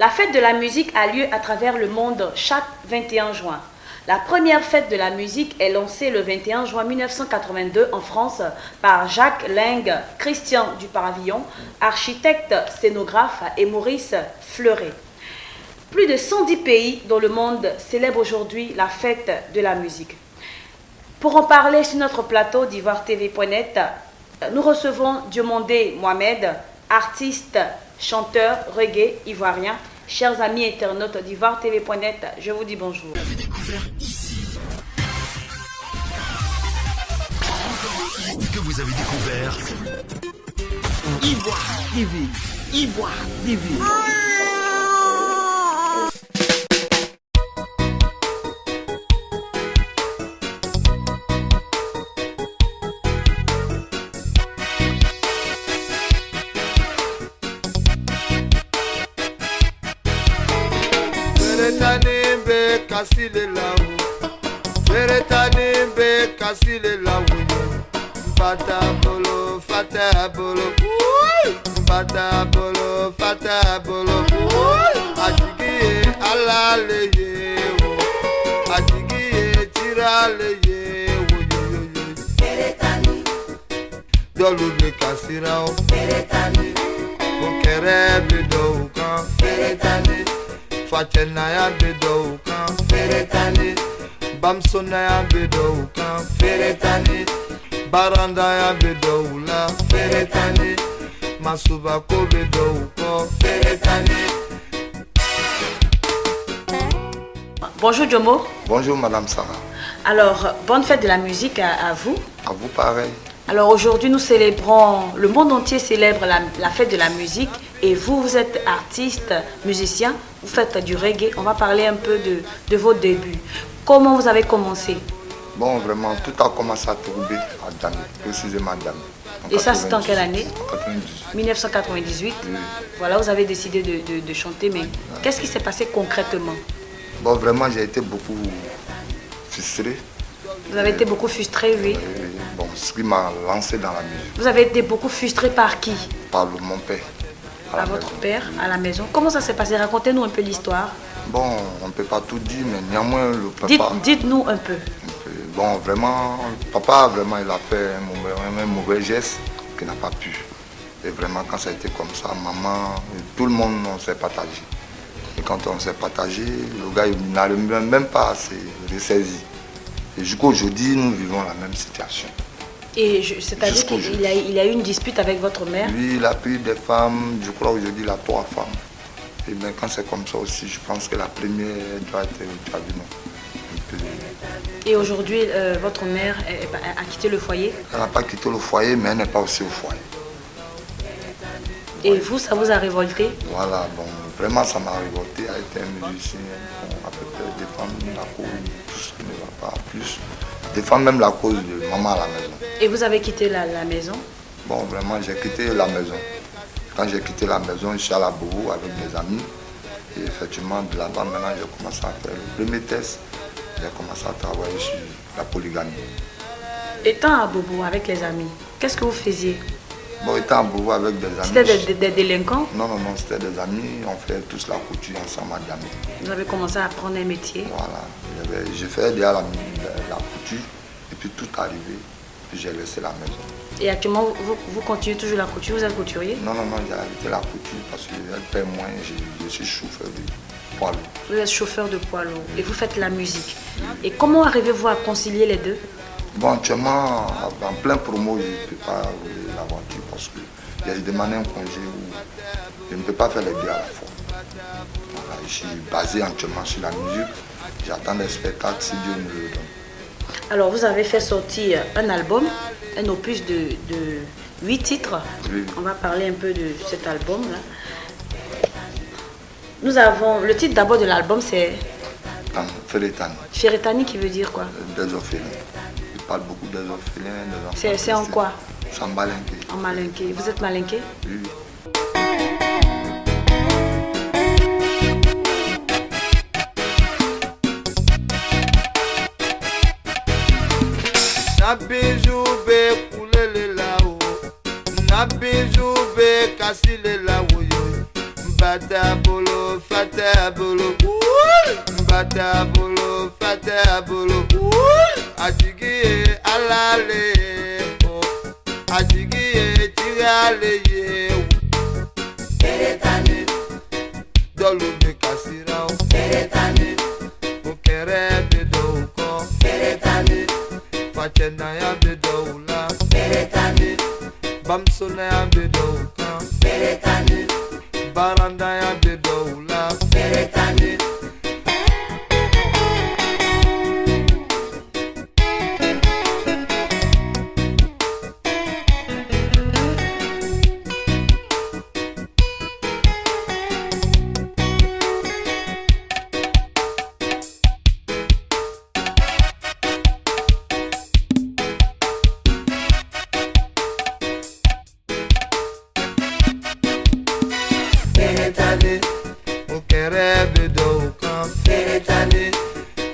La fête de la musique a lieu à travers le monde chaque 21 juin. La première fête de la musique est lancée le 21 juin 1982 en France par Jacques Lingue, Christian Dupavillon, architecte scénographe, et Maurice Fleuret. Plus de 110 pays dans le monde célèbrent aujourd'hui la fête de la musique. Pour en parler sur notre plateau d'IvoireTV.net, nous recevons Diomandé Mohamed, artiste, chanteur, reggae ivoirien. Chers amis internautes d'IvoireTV.net, je vous dis bonjour. Vous avez découvert ici. Que vous avez découvert Ivoire TV. Ivoire TV. Feretanimbe kasile lawo, Feretanimbe kasile lawo. Fata bolo, fata bolo, fata bolo. Ajigiye alaleye wo, ajigiye tiraleye wo yo yo. Feretani, dolu be kasira o. Feretani, okere be do kan. Feretani. Fachena ya bedo kan Feretani, Bamsona ya bedo kan Feretani, Baranda ya bedo la Feretani, Masubako bedo ko Feretani. Bonjour Diomo. Bonjour Madame Sarah. Alors, bonne fête de la musique à vous. À vous pareil. Alors aujourd'hui, nous célébrons, le monde entier célèbre la fête de la musique et vous êtes artiste, musicien, vous faites du reggae. On va parler un peu de vos débuts. Comment vous avez commencé? Bon, vraiment, tout a commencé à tourner à Dami, précisément à Dami. Et ça, c'était en quelle année? En 98. 1998. Oui. Voilà, vous avez décidé de chanter, mais qu'est-ce qui s'est passé concrètement? Bon, vraiment, j'ai été beaucoup frustré. Vous avez été beaucoup frustré, oui. Bon, ce qui m'a lancé dans la musique. Vous avez été beaucoup frustré par qui? Par mon père. À votre père, à la maison. Comment ça s'est passé? Racontez-nous un peu l'histoire. Bon, on ne peut pas tout dire, mais néanmoins, le papa... Dites-nous un peu. Bon, vraiment, papa, vraiment, il a fait un mauvais geste qu'il n'a pas pu. Et vraiment, quand ça a été comme ça, maman, tout le monde, on s'est partagé. Et quand on s'est partagé, le gars, il n'arrive même pas à se ressaisir. Et jusqu'aujourd'hui, nous vivons la même situation. Et c'est-à-dire qu'il a eu une dispute avec votre mère? Lui, il a pris des femmes, je crois aujourd'hui, il a 3 femmes. Et bien, quand c'est comme ça aussi, je pense que la première doit être non. Et aujourd'hui, votre mère a quitté le foyer? Elle n'a pas quitté le foyer, mais elle n'est pas aussi au foyer. Et vous, ça vous a révolté? Voilà, bon, vraiment ça m'a révolté. Elle a été un musicien, bon, à peu près défendre la cause de tout ce qui ne va pas, plus défendre même la cause de maman à la maison. Et vous avez quitté la maison? Bon, vraiment, j'ai quitté la maison. Quand j'ai quitté la maison, je suis à la Bobo avec des amis. Et effectivement, de là-bas, maintenant, j'ai commencé à faire le premier test. J'ai commencé à travailler sur la polygamie. Étant à Bobo avec les amis, qu'est-ce que vous faisiez? Bon, étant à Bobo avec des amis... C'était des délinquants? Non, c'était des amis. On fait tous la couture ensemble à Dami. Vous avez commencé à apprendre un métier? Voilà. J'ai fait déjà la couture. Et puis tout arrivé. Puis j'ai laissé la maison. Et actuellement, vous continuez toujours la couture? Vous êtes couturier? Non, j'ai arrêté la couture parce qu'elle paie moins. Je suis chauffeur de poids lourd. Vous êtes chauffeur de poids lourd et vous faites la musique. Et comment arrivez-vous à concilier les deux? Bon, actuellement, en plein promo, je ne peux pas rouler la voiture parce que j'ai demandé un congé où je ne peux pas faire les deux à la fois. Voilà, je suis basé actuellement sur la musique. J'attends des spectacles si Dieu me le donne. Alors, vous avez fait sortir un album, un opus de 8 titres. Oui. On va parler un peu de cet album-là. Nous avons... Le titre d'abord de l'album, c'est... Feretani. Feretani qui veut dire quoi? Des orphelins. Il parle beaucoup des orphelins, des enfants. C'est en quoi? C'est en malinqué. En malinqué. Vous êtes malinqué? Oui. Nabiju be kulele lao, nabiju be kasile lao yo. Batabolo, fatabolo, batabolo, fatabolo, Adigi alale, Adigi tirale, Peretani, Dolu de Casira, Peretani, Ukere bedouko, Peretani, Fachenaya bedoula, Peretani, Bamsonaya bedouka, Peretani, Barandaya bedoula, Peretani. Feretani, ukere bedouka, Feretani,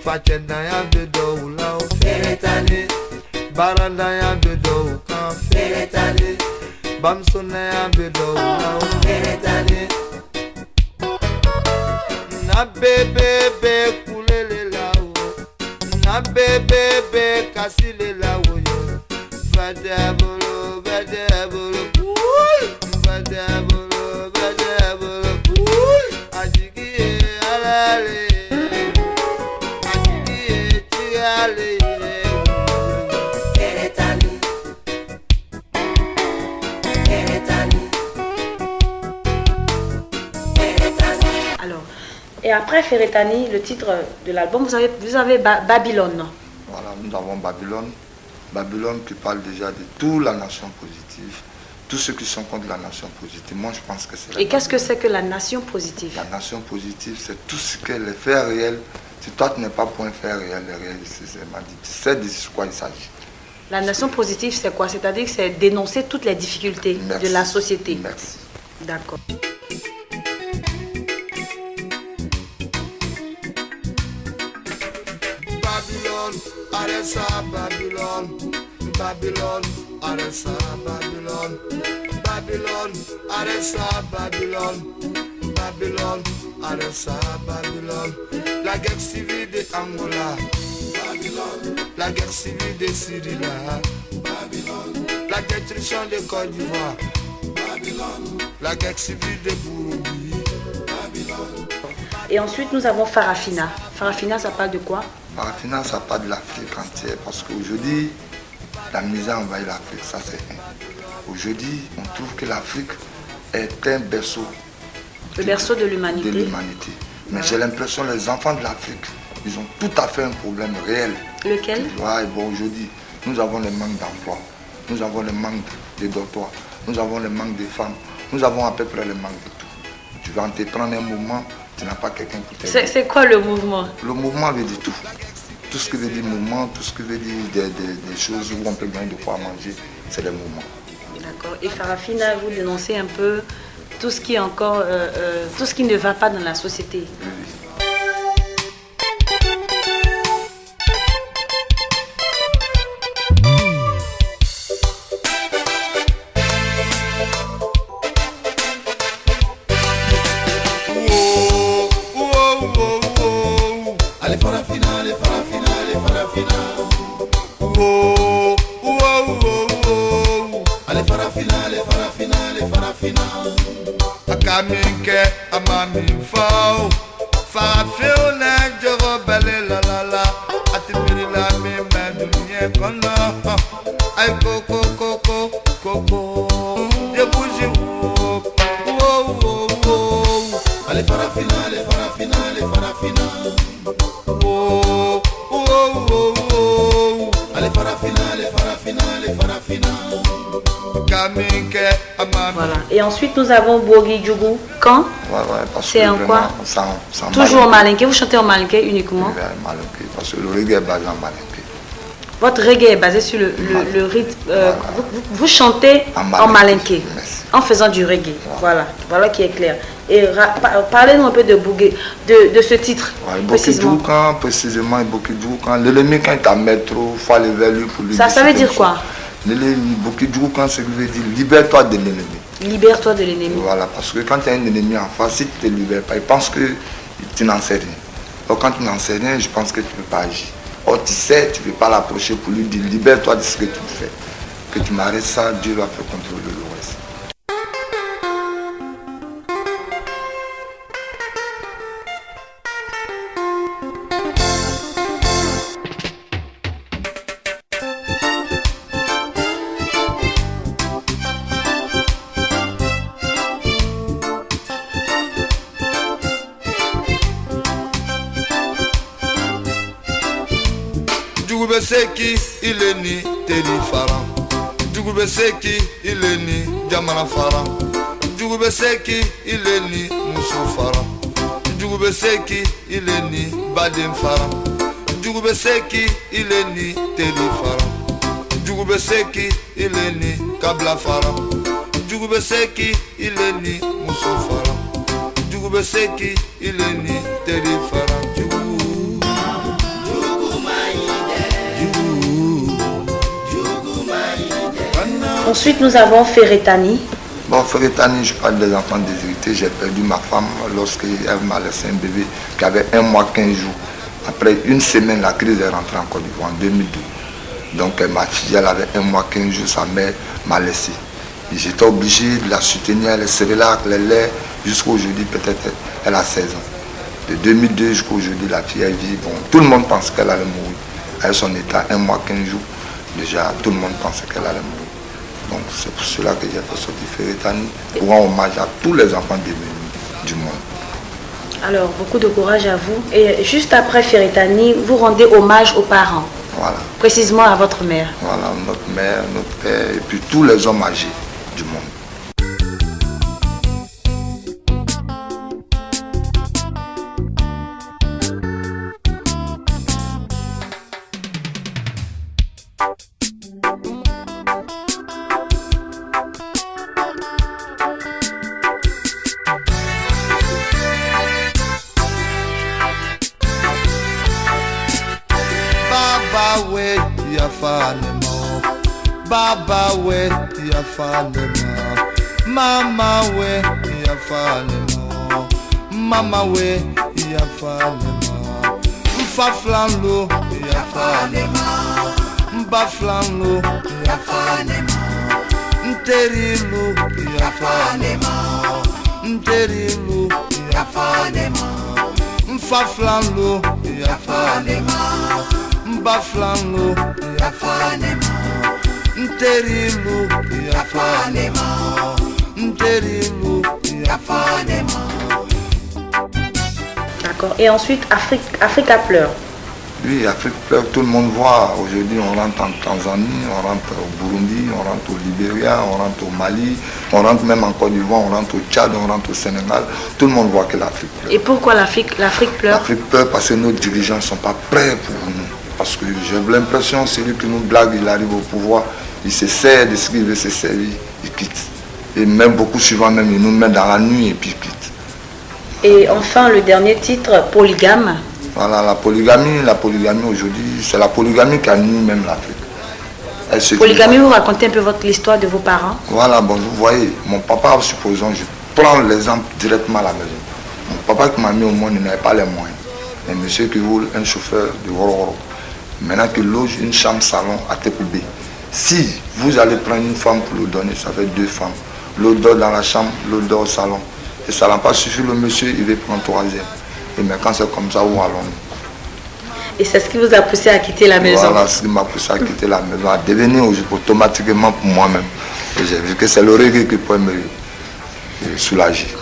Fachenaya bedoula, Feretani, Barandaya bedouka, Feretani, Bamsonaya bedoula, Feretani. Na bebe be kulele lao, na bebe be kasile lao yo, vadabolo, vadabolo, vadabolo. Alors, et après Feretani, le titre de l'album, vous avez Babylone. Voilà, nous avons Babylone. Babylone qui parle déjà de toute la nation positive. Tous ceux qui sont contre la nation positive, moi je pense que c'est... Et qu'est-ce que c'est que la nation positive? La nation positive, c'est tout ce que les faits réels. Si toi tu n'es pas pour un fait réel, les réels, c'est ma dit. Tu sais de quoi il s'agit. La nation positive, c'est quoi? C'est-à-dire que c'est dénoncer toutes les difficultés de la société. Merci. D'accord. Babylone, Aresa, Babylone, Babylone, Aresa, Babylone, Babylone, Aresa, Babylone, Babylone, Aresa, Babylone. La guerre civile de Angola, Babylone. La guerre civile de Syrie, Babylone. La destruction de Côte d'Ivoire, Babylone. La guerre civile de Burundi, Babylone. Et ensuite, nous avons Farafina. Farafina, ça parle de quoi? Farafina, ça parle de l'Afrique entière. Parce qu'aujourd'hui, la misère envahit l'Afrique, ça c'est un. Aujourd'hui, on trouve que l'Afrique est un berceau. Le berceau de l'humanité. Mais j'ai l'impression que les enfants de l'Afrique, ils ont tout à fait un problème réel. Lequel? Ouais, bon, aujourd'hui, nous avons le manque d'emploi, nous avons le manque de dortoirs, nous avons le manque de femmes, nous avons à peu près le manque de tout. Tu vas entreprendre un mouvement, tu n'as pas quelqu'un pour t'aider. C'est quoi le mouvement? Le mouvement veut dire tout. Tout ce qui veut dire mouvement, tout ce qui veut dire des choses où on peut gagner de quoi manger, c'est le mouvement. D'accord. Et Farafina, vous dénoncez un peu tout ce qui est encore, tout ce qui ne va pas dans la société. Oui. Akaminke amami fao Farafio na joro bale la la la Atimiri la mi madunye kono Ay koko koko koko Je bouge wo Ale Farafina, ale Farafina, ale Farafina Ale Farafina, ale Farafina, ale Farafina Kaminke amami. Voilà. Et ensuite, nous avons Bogi Djougou. Quand? Ouais, parce c'est que en quoi? Sans toujours en malinké. Vous chantez en malinké uniquement? Oui, malinké, parce que le reggae est basé en malinké. Votre reggae est basé sur le rythme. Voilà. Vous chantez en malinké, en faisant du reggae. Voilà, voilà qui est clair. Et parlez-nous un peu de Bougé, de ce titre. Ouais, précisément. Précisément, Boki Djougou, le lemi quand il t'a mis trop, il faut aller vers lui pour lui. Ça veut dire quoi? Boki Djougou, c'est ce qui veut dire libère-toi de l'ennemi. Libère-toi de l'ennemi. Voilà, parce que quand il y a un ennemi en face, si tu ne te libères pas, il pense que tu n'en sais rien. Or, quand tu n'en sais rien, je pense que tu ne peux pas agir. Or, tu sais, tu ne peux pas l'approcher pour lui dire libère-toi de ce que tu fais. Que tu m'arrêtes ça, Dieu va faire contrôler le reste. Djugube Seki ileni teri faran. Djugube Seki ileni jamana faran. Djugube Seki ileni muso faran. Djugube Seki ileni baden faran. Djugube Seki ileni teri faran. Djugube Seki ileni kabla faran. Djugube Seki ileni muso faran. Djugube Seki ileni teri faran. Ensuite, nous avons Feretani. Bon, Feretani, je parle des enfants déshérités. J'ai perdu ma femme lorsqu'elle m'a laissé un bébé qui avait 1 mois 15 jours. Après une semaine, la crise est rentrée en Côte d'Ivoire en 2002. Donc ma fille, elle avait 1 mois 15 jours, sa mère m'a laissé. J'étais obligé de la soutenir, les céréales, les laits, jusqu'à aujourd'hui, peut-être elle a 16 ans. De 2002 jusqu'à aujourd'hui, la fille, elle vit. Bon, tout le monde pense qu'elle allait mourir. Avec son état, 1 mois 15 jours, déjà, tout le monde pensait qu'elle allait mourir. Donc c'est pour cela que j'ai fait sortir Feretani pour rendre hommage à tous les enfants démunis du monde. Alors, beaucoup de courage à vous. Et juste après Feretani, vous rendez hommage aux parents. Voilà. Précisément à votre mère. Voilà, notre mère, notre père, et puis tous les hommes âgés du monde. Baba we ya falema, mama we ya falema, mama we ya falema, mfa flanlo ya falema, mba flanlo ya falema, mterilu ya falema, mterilu ya falema, mfa flanlo ya falema, mba flanlo ya falema. Nterilu ya fanema, nterilu ya fanema. D'accord. Et ensuite, Africa pleure. Oui, Afrique pleure, tout le monde voit. Aujourd'hui, on rentre en Tanzanie, on rentre au Burundi, on rentre au Libéria, on rentre au Mali, on rentre même en Côte d'Ivoire, on rentre au Tchad, on rentre au Sénégal. Tout le monde voit que l'Afrique pleure. Et pourquoi l'Afrique pleure? L'Afrique pleure parce que nos dirigeants ne sont pas prêts pour nous. Parce que j'ai l'impression que celui qui nous blague, il arrive au pouvoir, il se sert de ce qu'il veut se servir, il quitte. Et même beaucoup souvent, même, il nous met dans la nuit et puis il quitte. Et enfin, le dernier titre, polygame. Voilà, la polygamie aujourd'hui, c'est la polygamie qui a nuit même l'Afrique. Polygamie, vous racontez un peu l'histoire de vos parents? Voilà, bon, vous voyez, mon papa, supposons, je prends l'exemple directement à la maison. Mon papa qui m'a mis au monde, il n'avait pas les moyens. Un monsieur qui roule un chauffeur de Roro. Maintenant qu'il loge une chambre salon à Tekoubé. Si vous allez prendre une femme pour le donner, ça fait 2 femmes. L'autre dort dans la chambre, l'autre dort au salon. Et ça n'a pas suffi, le monsieur, il veut prendre 3e. Et mais quand c'est comme ça, où allons-nous? Et c'est ce qui vous a poussé à quitter la maison? Voilà, ce qui m'a poussé à quitter la maison, à devenir automatiquement pour moi-même. Et j'ai vu que c'est le regret qui peut me soulager.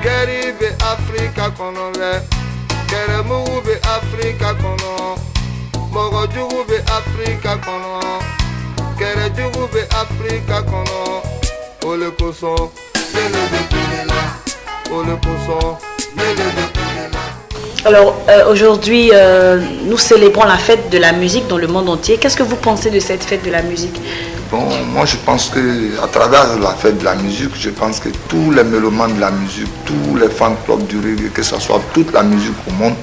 Keribe Africa konobe, Keremube Africa kono, Mogojube Africa kono, Kerejube Africa kono, Ole koso, Lele de Punela, Ole koso, Lele de Punela. Alors aujourd'hui, nous célébrons la fête de la musique dans le monde entier. Qu'est-ce que vous pensez de cette fête de la musique? Bon, moi je pense que à travers la fête de la musique, je pense que tous les mélomanes de la musique, tous les fan clubs du reggae, que ce soit toute la musique au monde,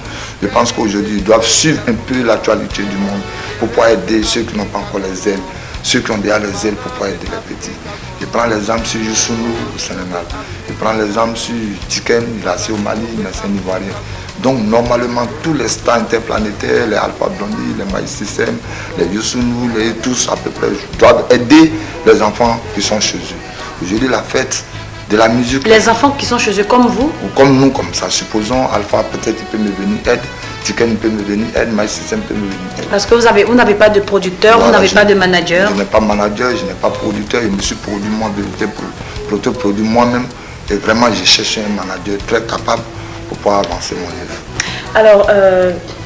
je pense qu'aujourd'hui ils doivent suivre un peu l'actualité du monde pour pouvoir aider ceux qui n'ont pas encore les ailes, ceux qui ont déjà les ailes pour pouvoir aider les petits. Je prends l'exemple sur Youssounou au Sénégal, je prends l'exemple sur Tiken, il est assis au Mali, mais c'est un Ivoirien. Donc normalement tous les stars interplanétaires, les Alpha Blondy, les Maïs System, les Youssounou, les tous à peu près doivent aider les enfants qui sont chez eux. Aujourd'hui la fête de la musique. Les enfants qui sont chez eux comme vous? Ou comme nous, comme ça. Supposons Alpha peut-être il peut me venir aide, Tiken peut me venir aide, Maïs System peut me venir aide. Parce que vous n'avez pas de producteur, Voilà, vous n'avez pas de manager. Je n'ai pas de manager, je n'ai pas de producteur, je me suis produit moi-même, produit moi-même. Et vraiment j'ai cherché un manager très capable pour pouvoir avancer mon œuvre. Alors,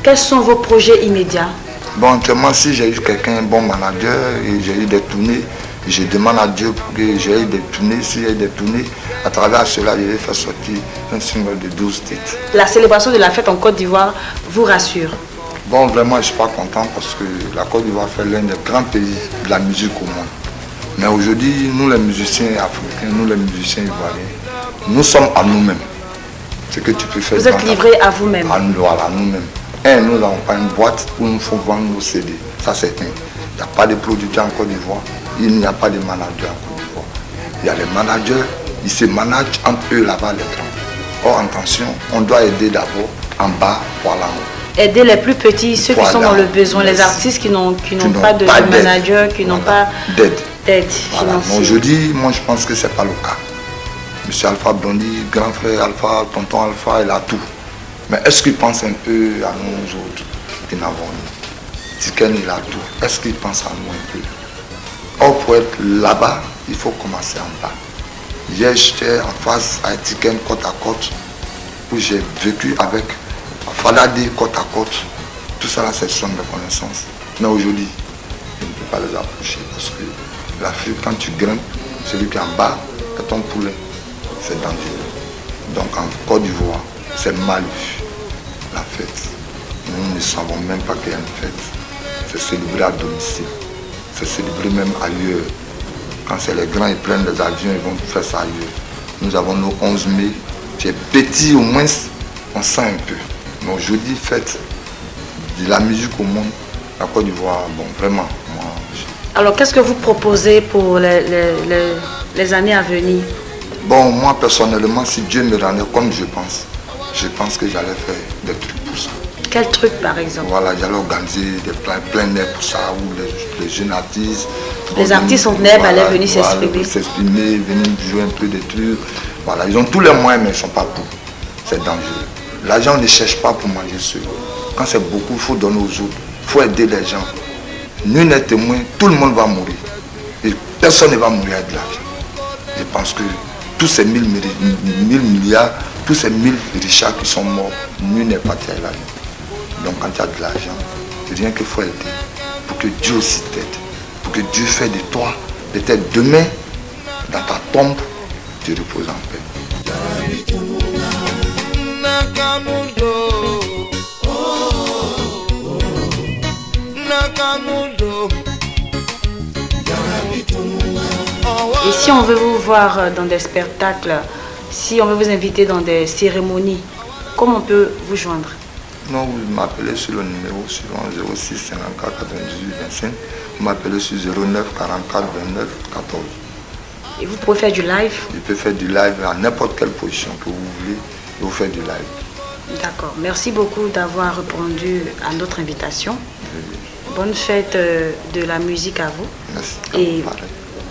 quels sont vos projets immédiats? Bon, actuellement, si j'ai eu quelqu'un, un bon manager, et j'ai eu des tournées, je demande à Dieu pour que j'ai eu des tournées. Si j'ai eu des tournées, à travers cela, je vais faire sortir un single de 12 titres. La célébration de la fête en Côte d'Ivoire vous rassure? Bon, vraiment, je ne suis pas content parce que la Côte d'Ivoire fait l'un des grands pays de la musique au monde. Mais aujourd'hui, nous les musiciens africains, nous les musiciens ivoiriens, nous sommes à nous-mêmes. Ce que tu peux faire. Vous êtes livré à vous-même. Voilà, à nous-mêmes. Nous n'avons pas une boîte où nous faut vendre nos CD. Ça c'est un. Il n'y a pas de producteurs en Côte d'Ivoire. Il n'y a pas de managers en Côte d'Ivoire. Il y a les managers, ils se managent entre eux là-bas les grands. Or attention, on doit aider d'abord en bas pour aller en haut. Aider les plus petits, ceux qui sont dans le besoin, les artistes qui n'ont pas de manager, qui n'ont pas d'aide financière. Aujourd'hui, moi je pense que ce n'est pas le cas. Monsieur Alpha Blondy, grand frère Alpha, tonton Alpha, il a tout. Mais est-ce qu'il pense un peu à nous autres qui n'avons rien? Tiken, il a tout. Est-ce qu'il pense à nous un peu? Or, pour être là-bas, il faut commencer en bas. Hier, j'étais en face à Tiken côte à côte, où j'ai vécu avec Fadadi côte à côte. Tout ça, là, c'est son de connaissance. Mais aujourd'hui, je ne peux pas les approcher parce que l'Afrique, quand tu grimpes, celui qui est en bas est ton poulet. C'est dangereux. Donc en Côte d'Ivoire, c'est mal vu, la fête. Nous ne savons même pas qu'il y a une fête. C'est célébré à domicile. C'est célébré même ailleurs. Quand c'est les grands, ils prennent les avions, ils vont faire ça ailleurs. Nous avons nos 11 mai. C'est petit au moins, on sent un peu. Mais aujourd'hui, fête de la musique au monde, la Côte d'Ivoire, bon, vraiment. Moi, alors, qu'est-ce que vous proposez pour les années à venir? Bon, moi personnellement, si Dieu me rendait comme je pense que j'allais faire des trucs pour ça. Quel truc par exemple? Voilà, j'allais organiser des plein d'air pour ça, où les jeunes artistes... Les artistes en herbe allaient venir s'exprimer. Venir jouer un peu des trucs. Voilà, ils ont tous les moyens, mais ils ne sont pas pour. C'est dangereux. L'argent, on ne cherche pas pour manger seul. Quand c'est beaucoup, il faut donner aux autres. Il faut aider les gens. Nul n'est témoin, tout le monde va mourir. Et personne ne va mourir avec de l'argent. Je pense que tous ces 1000 milliards, tous ces 1000 richards qui sont morts, nul n'est parti avec l'argent. Donc quand tu as de l'argent, rien qu'il faut aider pour que Dieu aussi t'aide. Pour que Dieu fasse de toi, peut-être demain, dans ta tombe, tu reposes en paix. Et si on veut vous voir dans des spectacles, si on veut vous inviter dans des cérémonies, comment on peut vous joindre? Non, vous m'appelez sur le numéro suivant 06 54 98 25. Vous m'appelez sur 09 44 29 14. Et vous pouvez faire du live? Je peux faire du live à n'importe quelle position que vous voulez. Je vous faites du live. D'accord. Merci beaucoup d'avoir répondu à notre invitation. Bonne fête de la musique à vous. Merci. Et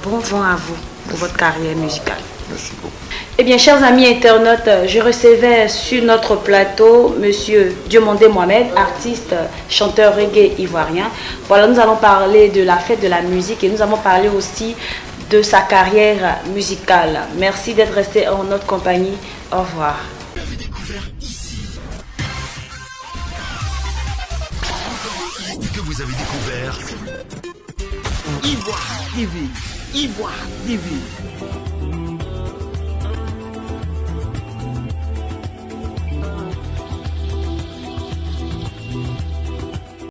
bon vent à vous pour votre carrière musicale. Merci beaucoup. Eh bien, chers amis internautes, je recevais sur notre plateau Monsieur Diomandé Mohamed, artiste, chanteur reggae ivoirien. Voilà, nous allons parler de la fête de la musique et nous avons parlé aussi de sa carrière musicale. Merci d'être resté en notre compagnie. Au revoir. Vous avez découvert ici. Que vous avez découvert Ivoire TV. Ivoire TV.